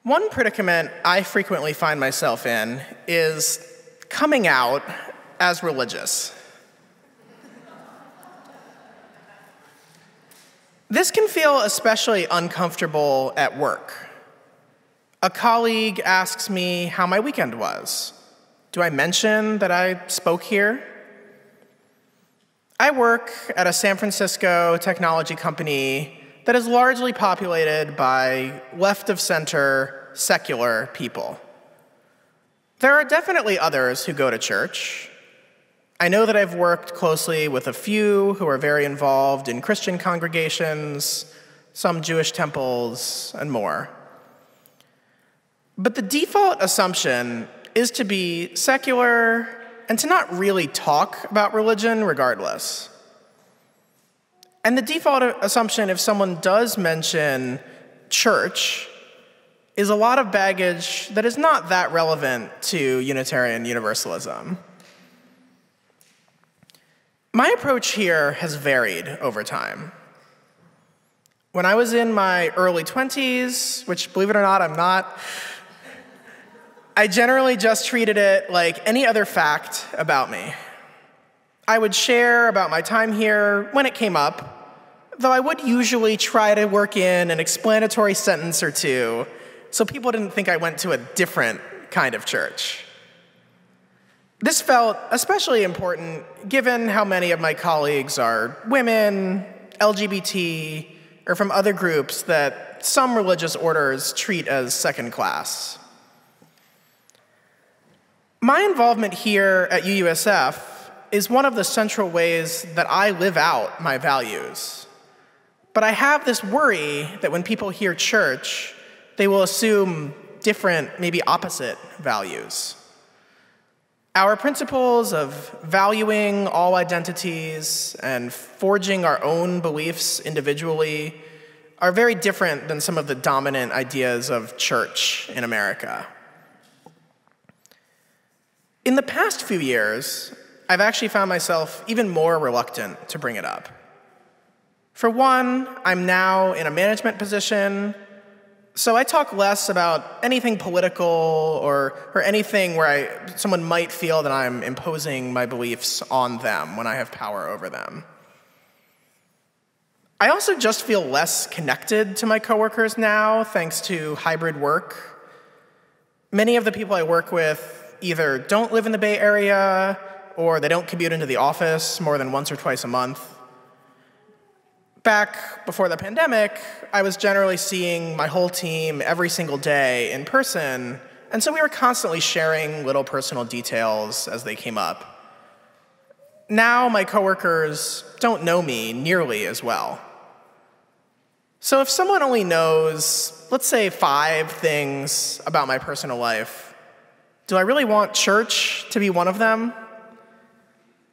One predicament I frequently find myself in is coming out as religious. This can feel especially uncomfortable at work. A colleague asks me how my weekend was. Do I mention that I spoke here? I work at a San Francisco technology company that is largely populated by left-of-center, secular people. There are definitely others who go to church. I know that I've worked closely with a few who are very involved in Christian congregations, some Jewish temples, and more. But the default assumption is to be secular and to not really talk about religion regardless. And the default assumption, if someone does mention church, is a lot of baggage that is not that relevant to Unitarian Universalism. My approach here has varied over time. When I was in my early 20s, which, believe it or not, I'm not, I generally just treated it like any other fact about me. I would share about my time here when it came up, though I would usually try to work in an explanatory sentence or two so people didn't think I went to a different kind of church. This felt especially important given how many of my colleagues are women, LGBT, or from other groups that some religious orders treat as second class. My involvement here at UUSF is one of the central ways that I live out my values. But I have this worry that when people hear church, they will assume different, maybe opposite values. Our principles of valuing all identities and forging our own beliefs individually are very different than some of the dominant ideas of church in America. In the past few years, I've actually found myself even more reluctant to bring it up. For one, I'm now in a management position, so I talk less about anything political or anything where someone might feel that I'm imposing my beliefs on them when I have power over them. I also just feel less connected to my coworkers now, thanks to hybrid work. Many of the people I work with either don't live in the Bay Area or they don't commute into the office more than once or twice a month. Back before the pandemic, I was generally seeing my whole team every single day in person, and so we were constantly sharing little personal details as they came up. Now my coworkers don't know me nearly as well. So if someone only knows, let's say, 5 things about my personal life, do I really want church to be one of them?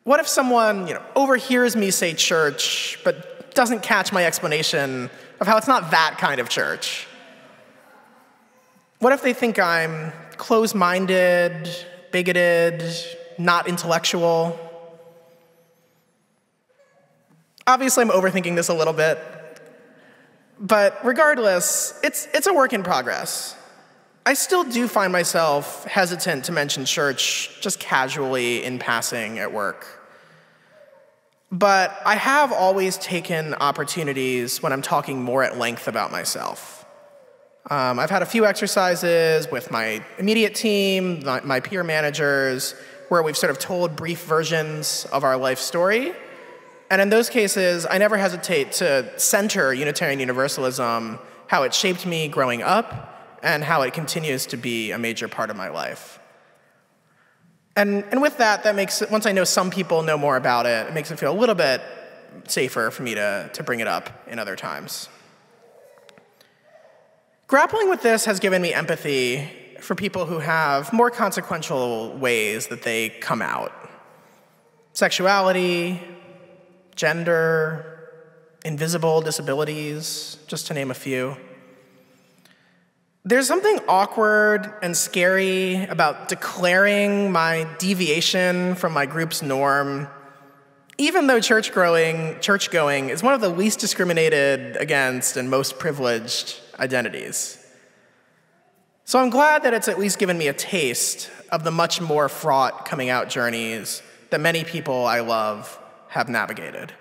What if someone, overhears me say church, but doesn't catch my explanation of how it's not that kind of church? What if they think I'm closed-minded, bigoted, not intellectual? Obviously, I'm overthinking this a little bit, but regardless, it's a work in progress. I still do find myself hesitant to mention church just casually in passing at work. But I have always taken opportunities when I'm talking more at length about myself. I've had a few exercises with my immediate team, my peer managers, where we've sort of told brief versions of our life story. And in those cases, I never hesitate to center Unitarian Universalism, how it shaped me growing up, and how it continues to be a major part of my life. And with that makes it, once I know some people know more about it, it makes it feel a little bit safer for me to bring it up in other times. Grappling with this has given me empathy for people who have more consequential ways that they come out. Sexuality, gender, invisible disabilities, just to name a few. There's something awkward and scary about declaring my deviation from my group's norm, even though church-going is one of the least discriminated against and most privileged identities. So I'm glad that it's at least given me a taste of the much more fraught coming out journeys that many people I love have navigated.